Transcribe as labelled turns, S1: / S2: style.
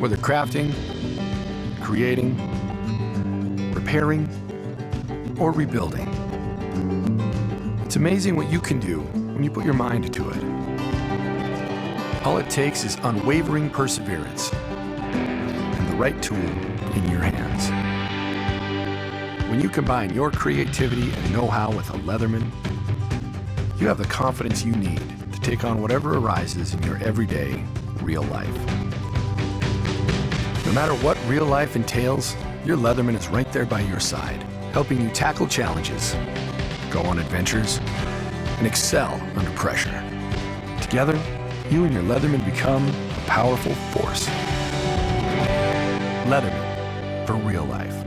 S1: Whether crafting, creating, repairing, or rebuilding, it's amazing what you can do when you put your mind to it. All it takes is unwavering perseverance and the right tool in your hands. When you combine your creativity and know-how with a Leatherman, you have the confidence you need to take on whatever arises in your everyday, real life. No matter what real life entails, your Leatherman is right there by your side, helping you tackle challenges, go on adventures, and excel under pressure. Together, you and your Leatherman become a powerful force. Leatherman, for real life.